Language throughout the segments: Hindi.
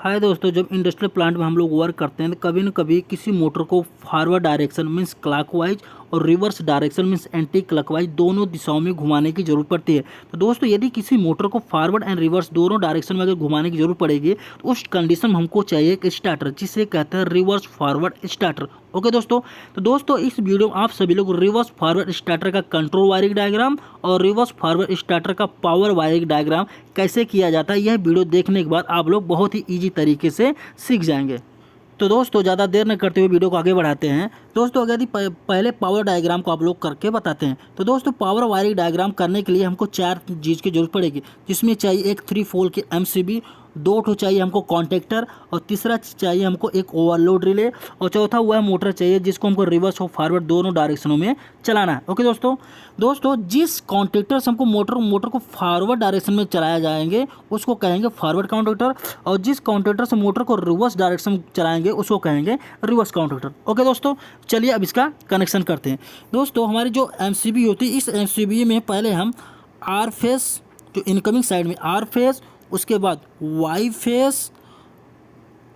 हाय दोस्तों, जब इंडस्ट्रियल प्लांट में हम लोग वर्क करते हैं तो कभी न कभी किसी मोटर को फॉरवर्ड डायरेक्शन मीन्स क्लॉकवाइज और reverse direction means anti clockwise दोनों दिशाओं में घुमाने की जरूरत पड़ती है। तो दोस्तों, यदि किसी मोटर को फॉरवर्ड एंड रिवर्स दोनों डायरेक्शन में अगर घुमाने की जरूरत पड़ेगी तो उस कंडीशन में हमको चाहिए एक स्टार्टर, जिसे कहते हैं रिवर्स फॉरवर्ड स्टार्टर। ओके दोस्तों, तो दोस्तों इस वीडियो में आप सभी लोग रिवर्स फॉरवर्ड स्टार्टर का कंट्रोल वायरिंग डायग्राम और रिवर्स फॉरवर्ड स्टार्टर का पावर वायरिंग डायग्राम कैसे किया जाता है, यह वीडियो देखने के बाद आप लोग बहुत ही ईजी तरीके से सीख जाएंगे। तो दोस्तों ज़्यादा देर न करते हुए वीडियो को आगे बढ़ाते हैं। दोस्तों अगर यदि पहले पावर डायग्राम को आप लोग करके बताते हैं। तो दोस्तों पावर वायरिंग डायग्राम करने के लिए हमको 4 चीज़ की जरूरत पड़ेगी, जिसमें चाहिए एक 3 पोल के MCB, 2 ठो चाहिए हमको कॉन्टेक्टर, और तीसरा चाहिए हमको एक ओवरलोड रिले, और चौथा वह मोटर चाहिए जिसको हमको रिवर्स और फॉरवर्ड दोनों डायरेक्शनों में चलाना है। ओके दोस्तों जिस कॉन्टेक्टर से हमको मोटर को फॉरवर्ड डायरेक्शन में चलाया जाएंगे उसको कहेंगे फॉरवर्ड कॉन्टेक्टर, और जिस कॉन्टेक्टर से मोटर को रिवर्स डायरेक्शन में चलाएंगे उसको कहेंगे रिवर्स कॉन्टेक्टर। ओके दोस्तों, चलिए अब इसका कनेक्शन करते हैं। दोस्तों हमारी जो MCB होती है, इस MCB में पहले हम R फेस, जो इनकमिंग साइड में R फेस, उसके बाद Y फेस,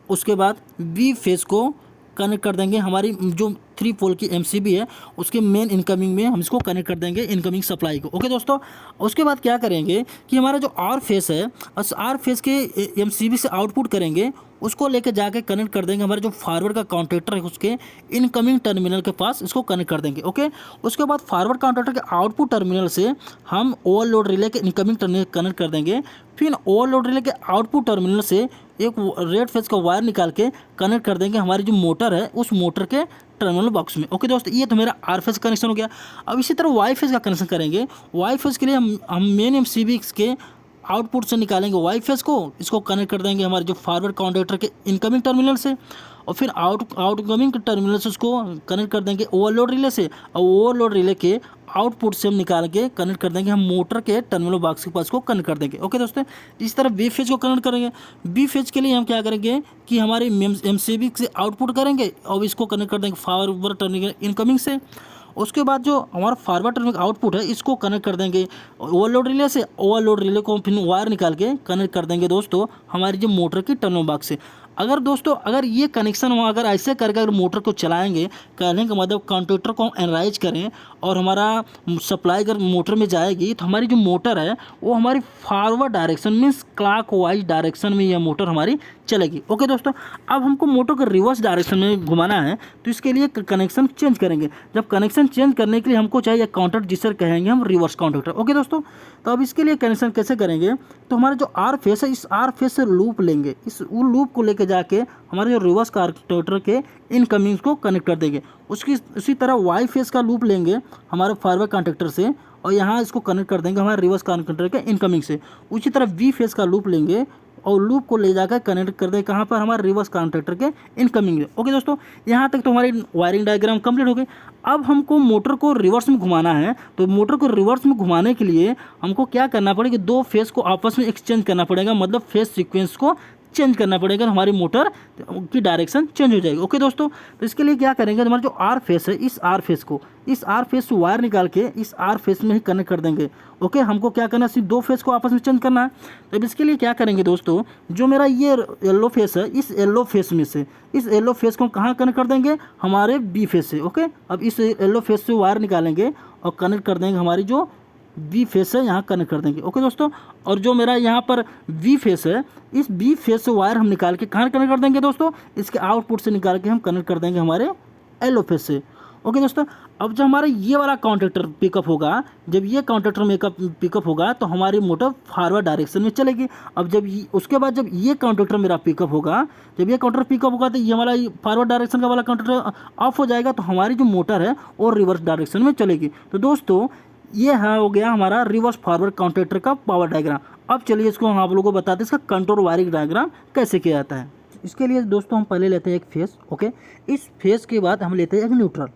उसके बाद B फेस को कनेक्ट कर देंगे। हमारी जो 3 पोल की MCB है उसके मेन इनकमिंग में हम इसको कनेक्ट कर देंगे इनकमिंग सप्लाई को। ओके दोस्तों, उसके बाद क्या करेंगे कि हमारा जो R फेस है, उस R फेस के MCB से आउटपुट करेंगे, उसको लेके जाके कनेक्ट कर देंगे हमारे जो फॉरवर्ड का काउंटेक्टर है उसके इनकमिंग टर्मिनल के पास, इसको कनेक्ट कर देंगे। ओके, उसके बाद फॉरवर्ड काउंटेक्टर के आउटपुट टर्मिनल से हम ओवरलोड रिले के इनकमिंग टर्मिनल कनेक्ट कर देंगे। फिर ओवरलोड रिले के आउटपुट टर्मिनल से एक रेड फेस का वायर निकाल के कनेक्ट कर देंगे हमारी जो मोटर है उस मोटर के टर्मिनल बॉक्स में। ओके दोस्तों, ये तो मेरा R फेस कनेक्शन हो गया। अब इसी तरह Y फेस का कनेक्शन करेंगे। Y फेस के लिए हम मेन MCB के आउटपुट से निकालेंगे Y फेस को, इसको कनेक्ट कर देंगे हमारे जो फॉरवर्ड काउंटेक्टर के इनकमिंग टर्मिनल से, और फिर आउटगोइंग टर्मिनल से उसको कनेक्ट कर देंगे ओवरलोड रिले से, और ओवरलोड रिले के आउटपुट से हम निकाल के कनेक्ट कर देंगे हम मोटर के टर्मिनल बॉक्स के पास को कनेक्ट कर देंगे। ओके दोस्तों, इस तरह B फेज को कनेक्ट करेंगे। B फेज के लिए हम क्या करेंगे कि हमारे MCB से आउटपुट करेंगे और इसको कनेक्ट कर देंगे फॉरवर्ड टर्मिनल इनकमिंग से। उसके बाद जो हमारा फॉरवर्ड टर्मिनल आउटपुट है इसको कनेक्ट कर देंगे ओवरलोड रिले से। ओवरलोड रिले को फिर वायर निकाल के कनेक्ट कर देंगे दोस्तों हमारी जो मोटर की टर्मिनल बॉक्स से। अगर ये कनेक्शन हो, अगर ऐसे करके अगर मोटर को चलाएंगे, कहने का मतलब कॉन्टेक्टर को हम एनराइज करें और हमारा सप्लाई अगर मोटर में जाएगी तो हमारी जो मोटर है वो हमारी forward direction means clockwise direction में यह मोटर हमारी चलेगी। ओके दोस्तों, अब हमको मोटर को रिवर्स डायरेक्शन में घुमाना है तो इसके लिए कनेक्शन चेंज करेंगे। जब कनेक्शन चेंज करने के लिए हमको चाहिए काउंटर, जिसे कहेंगे हम रिवर्स काउंटेक्टर। ओके दोस्तों, तो अब इसके लिए कनेक्शन कैसे करेंगे, तो हमारा जो R फेस है इस R फेस से लूप लेंगे, इस लूप को लेके जाके हमारे जो रिवर्स काउंटेक्टर के इनकमिंग को कनेक्ट कर देंगे। उसी तरह Y फेस का लूप लेंगे हमारे फॉरवर्ड काउंटेक्टर से, और यहाँ इसको कनेक्ट कर देंगे हमारे रिवर्स काउंटेक्टर के इनकमिंग से। उसी तरह V फेस का लूप लेंगे और लूप को ले जाकर कनेक्ट कर दें कहाँ पर, हमारे रिवर्स काउंटेक्टर के इनकमिंग में। ओके दोस्तों, यहाँ तक तो हमारी वायरिंग डायग्राम कंप्लीट हो गई। अब हमको मोटर को रिवर्स में घुमाना है, तो मोटर को रिवर्स में घुमाने के लिए हमको क्या करना पड़ेगा, 2 फेस को आपस में एक्सचेंज करना पड़ेगा, मतलब फेस सीक्वेंस को चेंज करना पड़ेगा, हमारी मोटर की डायरेक्शन चेंज हो जाएगी। ओके दोस्तों, तो इसके लिए क्या करेंगे, हमारा जो R फेस है इस R फेस से वायर निकाल के इस R फेस में ही कनेक्ट कर देंगे। ओके, हमको क्या करना है, सिर्फ 2 फेस को आपस में चेंज करना है। तो इसके लिए क्या करेंगे दोस्तों, जो मेरा ये येलो फेस है इस येलो फेस में से इस येलो फेस को कहाँ कनेक्ट कर देंगे, हमारे B फेस से। ओके, अब इस येलो फेस से वायर निकालेंगे और कनेक्ट कर देंगे हमारी जो B फेस है, यहाँ कनेक्ट कर देंगे। ओके दोस्तों, और जो मेरा यहाँ पर B फेस है इस B फेस से वायर हम निकाल के कहाँ कनेक्ट कर देंगे दोस्तों, इसके आउटपुट से निकाल के हम कनेक्ट कर देंगे हमारे येलो फेस से। ओके दोस्तों, अब जब हमारा ये वाला काउंटेक्टर पिकअप होगा, जब ये काउंटेक्टर पिकअप होगा तो हमारी मोटर फॉरवर्ड डायरेक्शन में चलेगी। अब उसके बाद जब ये काउंटेक्टर मेरा पिकअप होगा, जब ये काउंटर पिकअप होगा तो ये वाला फॉरवर्ड डायरेक्शन का वाला काउंटेक्टर ऑफ हो जाएगा, तो हमारी जो मोटर है वो रिवर्स डायरेक्शन में चलेगी। तो दोस्तों ये हो गया हमारा रिवर्स फॉरवर्ड काउंटेक्टर का पावर डायग्राम। अब चलिए इसको हम आप लोगों को बताते हैं इसका कंट्रोल वायरिंग डायग्राम कैसे किया जाता है। इसके लिए दोस्तों हम पहले लेते हैं एक फेस। ओके, इस फेस के बाद हम लेते हैं एक न्यूट्रल।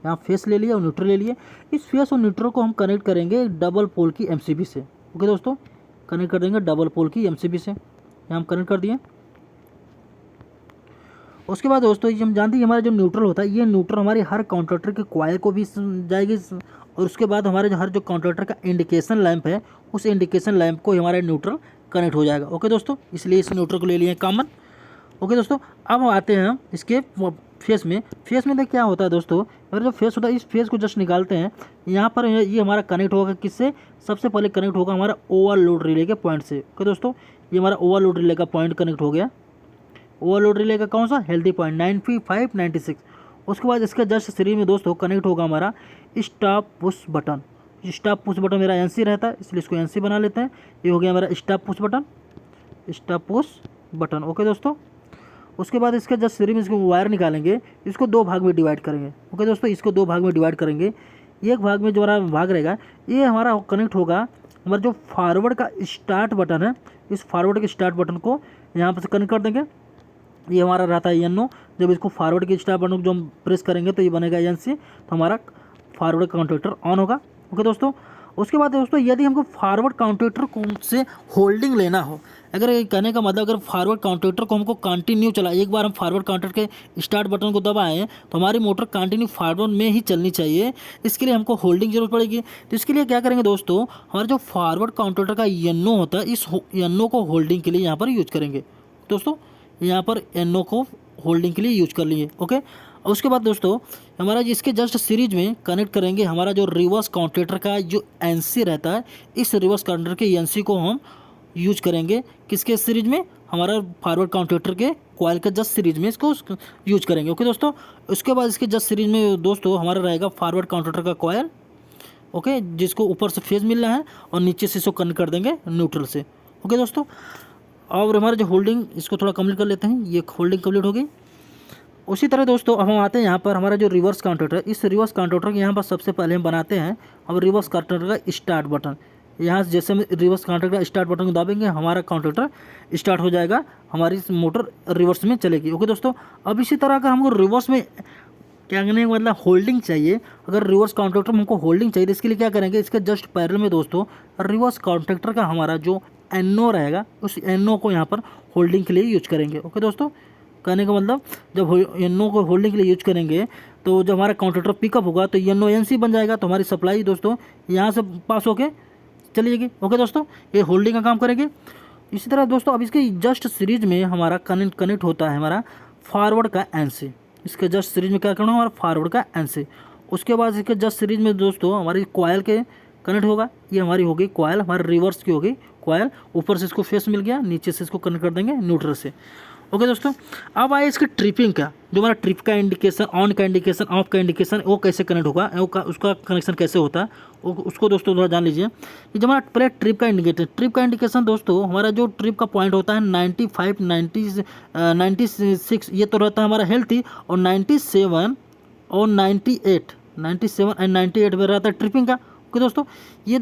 यहाँ फेस ले लिया और न्यूट्रल ले लिए। इस फेस और न्यूट्रल को हम कनेक्ट करेंगे एक डबल पोल की MCB से। ओके दोस्तों, कनेक्ट कर देंगे डबल पोल की MCB से, यहाँ हम कनेक्ट कर दिए। उसके बाद दोस्तों हम जानते हैं हमारा जो न्यूट्रल होता है, ये न्यूट्रल हमारे हर काउंटेक्टर के कॉइल को भी जाएगी, और उसके बाद हमारे हर जो काउंटेक्टर का इंडिकेशन लैंप है उस इंडिकेशन लैंप को हमारा न्यूट्रल कनेक्ट हो जाएगा। ओके दोस्तों, इसलिए इस न्यूट्रल को ले लिए कॉमन। ओके दोस्तों, अब हम आते हैं इसके फेस में। फेस में देख क्या होता है दोस्तों, अगर जो फेस होता है इस फेस को जस्ट निकालते हैं, यहाँ पर ये हमारा कनेक्ट होगा किससे, सबसे पहले कनेक्ट होगा हमारा ओवरलोड रिले के पॉइंट से। ओके दोस्तों, ये हमारा ओवरलोड रिले का पॉइंट कनेक्ट हो गया। ओवरलोड रिले का कौन सा, हेल्दी पॉइंट 9596। उसके बाद इसके जस्ट सीरीज में दोस्तों कनेक्ट होगा हमारा stop push button. Stop push button मेरा एनसी रहता है, इसलिए इसको एनसी बना लेते हैं। ये हो गया मेरा stop push button, stop push button. Okay दोस्तों, उसके बाद इसके जस्ट सीरीज में इसको वायर निकालेंगे, इसको दो भाग में डिवाइड करेंगे। ओके दोस्तों, इसको दो भाग में डिवाइड करेंगे। एक भाग में जो हमारा भाग रहेगा ये हमारा कनेक्ट होगा हमारा जो फॉरवर्ड का स्टार्ट बटन है, इस फॉरवर्ड के स्टार्ट बटन को यहाँ पर से कनेक्ट कर देंगे। ये हमारा रहता है एन ओ। जब इसको फॉरवर्ड के स्टार्ट बटन को जो हम प्रेस करेंगे तो ये बनेगा एन सी, तो हमारा फॉरवर्ड काउंटेटर ऑन होगा। ओके दोस्तों, उसके बाद दोस्तों यदि हमको फॉरवर्ड काउंटेटर को से होल्डिंग लेना हो, अगर ये कहने का मतलब अगर फॉरवर्ड काउंटेटर को हमको कंटिन्यू चला, एक बार हम फॉरवर्ड काउंटर के स्टार्ट बटन को दबाएं तो हमारी मोटर कंटिन्यू फॉरवर्ड में ही चलनी चाहिए, इसके लिए हमको होल्डिंग जरूरत पड़ेगी। तो इसके लिए क्या करेंगे दोस्तों, हमारा जो फॉरवर्ड काउंटेटर का एनओ होता है, इस एनओ को होल्डिंग के लिए यहाँ पर यूज करेंगे। दोस्तों यहाँ पर एनओ को होल्डिंग के लिए यूज कर लिए। ओके, उसके बाद दोस्तों हमारा इसके जस्ट सीरीज में कनेक्ट करेंगे हमारा जो रिवर्स काउंटेटर का जो एनसी रहता है, इस रिवर्स काउंटेटर के एनसी को हम यूज करेंगे किसके सीरीज में, हमारा फॉरवर्ड काउंटेटर के कॉइल के जस्ट सीरीज में इसको यूज करेंगे। ओके दोस्तों, उसके बाद इसके जस्ट सीरीज में दोस्तों हमारा रहेगा फॉरवर्ड काउंटेटर का कॉइल, ओके, जिसको ऊपर से फेज मिल रहा है और नीचे से इसको कनेक्ट कर देंगे न्यूट्रल से। ओके दोस्तों, और हमारा जो होल्डिंग इसको थोड़ा कंप्लीट कर लेते हैं, ये होल्डिंग कंप्लीट हो गई। उसी तरह दोस्तों अब हम आते हैं यहाँ पर हमारा जो रिवर्स काउंटेटर, इस रिवर्स काउंटेटर के यहाँ पर सबसे पहले हम बनाते हैं अब रिवर्स काउंटेटर का स्टार्ट बटन। यहाँ से जैसे हम रिवर्स काउंटेटर का स्टार्ट बटन को दाबेंगे हमारा काउंटेटर स्टार्ट हो जाएगा, हमारी मोटर रिवर्स में चलेगी। ओके दोस्तों, अब इसी तरह अगर हमको रिवर्स में क्या करने का मतलब होल्डिंग चाहिए, अगर रिवर्स काउंटेटर में हमको होल्डिंग चाहिए तो इसके लिए क्या करेंगे, इसके जस्ट पैरेलल में दोस्तों रिवर्स काउंटेटर का हमारा जो एनओ रहेगा उस एनओ को यहाँ पर होल्डिंग के लिए यूज करेंगे। ओके दोस्तों, कहने का मतलब जब एनओ को होल्डिंग के लिए यूज करेंगे तो जब हमारा काउंटेटर पिकअप होगा तो एनओ एनसी बन जाएगा, तो हमारी सप्लाई दोस्तों यहाँ से पास होके चलिएगी। ओके दोस्तों, ये होल्डिंग का काम करेंगे। इसी तरह दोस्तों अब इसके जस्ट सीरीज में हमारा कनेक्ट होता है हमारा फॉरवर्ड का एनसी। इसके जस्ट सीरीज में क्या करना है, हमारा फॉरवर्ड का एनसी। उसके बाद इसके जस्ट सीरीज में दोस्तों हमारी कॉयल के कनेक्ट होगा, ये हमारी हो गई कॉयल, हमारे रिवर्स की हो गई कॉयल, ऊपर से इसको फेस मिल गया, नीचे से इसको कनेक्ट कर देंगे न्यूट्रल से। ओके दोस्तों, अब आए इसके ट्रिपिंग का, जो हमारा ट्रिप का इंडिकेशन, ऑन का इंडिकेशन, ऑफ का इंडिकेशन, वो कैसे कनेक्ट होगा, उसका कनेक्शन कैसे होता है उसको दोस्तों थोड़ा जान लीजिए। कि जब हमारा पहले ट्रिप का इंडिकेटर, ट्रिप का इंडिकेशन दोस्तों हमारा जो ट्रिप का पॉइंट होता है 95, 96 ये तो रहता है हमारा हेल्थी, और 97 और 97 एंड 98 में रहता है ट्रिपिंग का। ओके दोस्तों, ये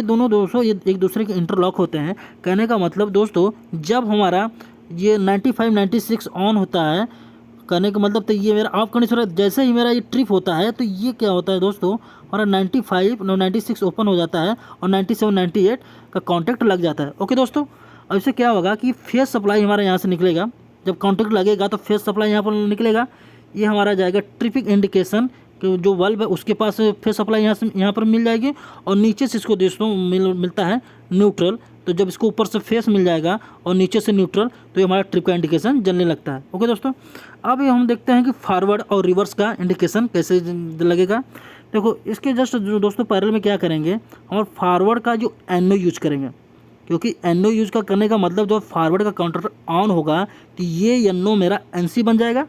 दोनों दोस्तों ये एक दूसरे के इंटरलॉक होते हैं। कहने का मतलब दोस्तों जब हमारा ये 95, 96 ऑन होता है, कहने का मतलब तो ये मेरा ऑफ कंडीशन है, जैसे ही मेरा ये ट्रिप होता है तो ये क्या होता है दोस्तों, हमारा 95 और 96 ओपन हो जाता है और 97, 98 का कॉन्टैक्ट लग जाता है। ओके दोस्तों, अब इससे क्या होगा कि फेस सप्लाई हमारा यहाँ से निकलेगा, जब कॉन्टैक्ट लगेगा तो फेस सप्लाई यहाँ पर निकलेगा, ये हमारा जाएगा ट्रिपिंग इंडिकेशन कि जो बल्ब है उसके पास फेस सप्लाई यहाँ पर मिल जाएगी, और नीचे से इसको दोस्तों मिलता है न्यूट्रल। तो जब इसको ऊपर से फेस मिल जाएगा और नीचे से न्यूट्रल, तो ये हमारा ट्रिप का इंडिकेशन जलने लगता है। ओके दोस्तों, अब ये हम देखते हैं कि फॉरवर्ड और रिवर्स का इंडिकेशन कैसे लगेगा। देखो इसके जस्ट दोस्तों पैरेलल में क्या करेंगे, हम फॉरवर्ड का जो एनओ यूज करेंगे, क्योंकि एनओ यूज का करने का मतलब जब फॉरवर्ड का काउंटर ऑन होगा तो ये एनओ मेरा एनसी बन जाएगा।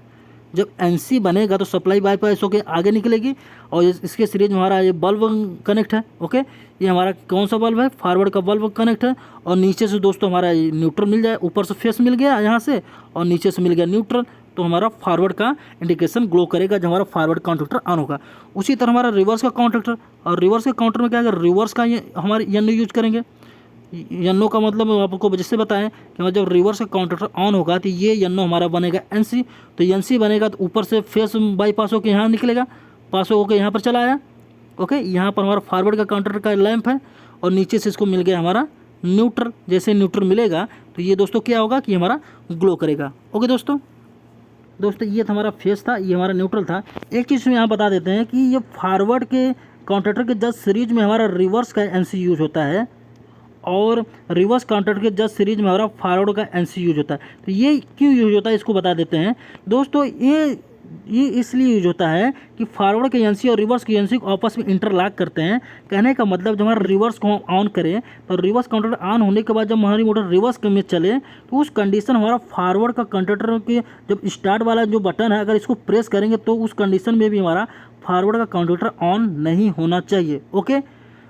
जब एनसी बनेगा तो सप्लाई बाईपास होकर आगे निकलेगी, और इसके सीरीज में हमारा ये बल्ब कनेक्ट है। ओके, ये हमारा कौन सा बल्ब है, फॉरवर्ड का बल्ब कनेक्ट है, और नीचे से दोस्तों हमारा न्यूट्रल मिल जाए, ऊपर से फेस मिल गया यहाँ से और नीचे से मिल गया न्यूट्रल, तो हमारा फॉरवर्ड का इंडिकेशन ग्लो करेगा जब हमारा फॉरवर्ड काउंटेक्टर ऑन होगा। उसी तरह हमारा रिवर्स का काउंटेक्टर, और रिवर्स के काउंटर में क्या है, रिवर्स का ये हमारे एनओ यूज करेंगे। एनओ का मतलब आपको जैसे बताएं कि जब रिवर्स का काउंटेक्टर ऑन होगा तो ये एनओ हमारा बनेगा एनसी, तो एनसी बनेगा तो ऊपर से फेस बाईपास होकर यहाँ निकलेगा, पास होकर यहाँ पर चला आया। ओके, यहाँ पर हमारा फॉरवर्ड का काउंटेक्टर का लैंप है, और नीचे से इसको मिल गया हमारा न्यूट्रल। जैसे न्यूट्रल मिलेगा तो ये दोस्तों क्या होगा कि हमारा ग्लो करेगा। ओके दोस्तों ये था हमारा फेस था, ये हमारा न्यूट्रल था। एक चीज़ यहाँ बता देते हैं कि ये फॉरवर्ड के काउंटेक्टर के जस्ट सीरीज में हमारा रिवर्स का एनसी यूज होता है, और रिवर्स काउंटर के जस्ट सीरीज में हमारा फॉरवर्ड का एनसी यूज होता है। तो ये क्यों यूज होता है इसको बता देते हैं दोस्तों। ये इसलिए यूज होता है कि फॉरवर्ड के एजेंसी और रिवर्स की एजेंसी को आपस में इंटरलॉक करते हैं। कहने का मतलब जब हमारा रिवर्स को हम ऑन करें तो रिवर्स काउंटर ऑन होने के बाद जब हमारी मोटर रिवर्स में चले तो उस कंडीशन हमारा फॉरवर्ड का काउंटर के जब स्टार्ट वाला जो बटन है अगर इसको प्रेस करेंगे तो उस कंडीशन में भी हमारा फॉरवर्ड का काउंटर ऑन नहीं होना चाहिए। ओके,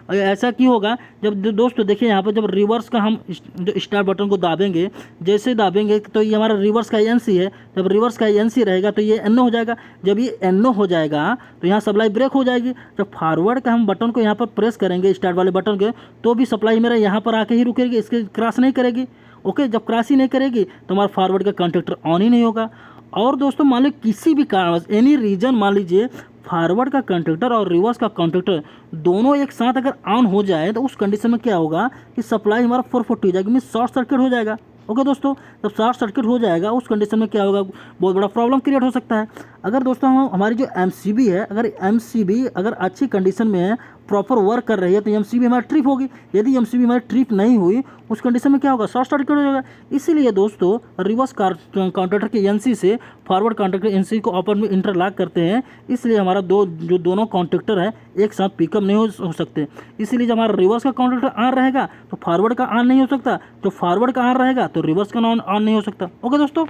ऐसा क्यों होगा जब दोस्तों देखिए यहाँ पर जब रिवर्स का हम जो स्टार्ट बटन को दाबेंगे, जैसे दाबेंगे तो ये हमारा रिवर्स का एजेंसी है। जब रिवर्स का एजेंसी रहेगा तो ये एनओ हो जाएगा। जब ये एनओ हो जाएगा तो यहाँ सप्लाई ब्रेक हो जाएगी। जब फॉरवर्ड का हम बटन को यहाँ पर प्रेस करेंगे स्टार्ट वाले बटन के तो भी सप्लाई मेरा यहाँ पर आके ही रुकेगी, इसके क्रॉस नहीं करेगी। ओके, जब क्रॉस ही नहीं करेगी तो हमारा फॉरवर्ड का कॉन्टैक्टर ऑन ही नहीं होगा। और दोस्तों मान लो किसी भी कारणवश एनी रीजन मान लीजिए फॉरवर्ड का कॉन्टैक्टर और रिवर्स का कॉन्टैक्टर दोनों एक साथ अगर ऑन हो जाए तो उस कंडीशन में क्या होगा कि सप्लाई हमारा 440 हो जाएगी, मीन शॉर्ट सर्किट हो जाएगा। ओके दोस्तों, जब शॉर्ट सर्किट हो जाएगा उस कंडीशन में क्या होगा, बहुत बड़ा प्रॉब्लम क्रिएट हो सकता है। अगर दोस्तों हमारी जो एमसीबी है, अगर एमसीबी अगर अच्छी कंडीशन में है, प्रॉपर वर्क कर रही है तो एमसीबी हमारी ट्रिप होगी। यदि एमसीबी हमारी ट्रिप नहीं हुई उस कंडीशन में क्या होगा, शॉर्ट सर्किट हो जाएगा। इसीलिए दोस्तों रिवर्स काउंटैक्टर के एजेंसी से फॉरवर्ड काउंटैक्टर एजेंसी को आपस में इंटरलॉक करते हैं। इसलिए हमारा दोनों काउंटैक्टर है एक साथ पिकअप नहीं हो सकते। इसीलिए जब हमारा रिवर्स का काउंटैक्टर ऑन रहेगा तो फॉरवर्ड का ऑन नहीं हो सकता, जो फॉरवर्ड का ऑन रहेगा तो रिवर्स का ऑन नहीं हो सकता। ओके दोस्तों,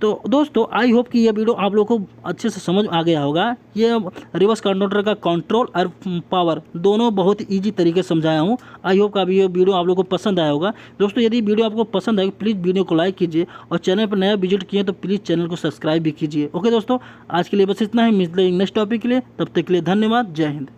तो दोस्तों आई होप कि यह वीडियो आप लोगों को अच्छे से समझ आ गया होगा। ये रिवर्स काउंटर का कंट्रोल और पावर दोनों बहुत इजी तरीके से समझाया हूँ। आई होप का भी ये वीडियो आप लोगों को पसंद आया होगा। दोस्तों यदि वीडियो आपको पसंद आए प्लीज़ वीडियो को लाइक कीजिए और चैनल पर नया विजिट किए तो प्लीज़ चैनल को सब्सक्राइब भी कीजिए। ओके दोस्तों, आज के लिए बस इतना ही, मिलते हैं नेक्स्ट टॉपिक के लिए, तब तक के लिए धन्यवाद, जय हिंद।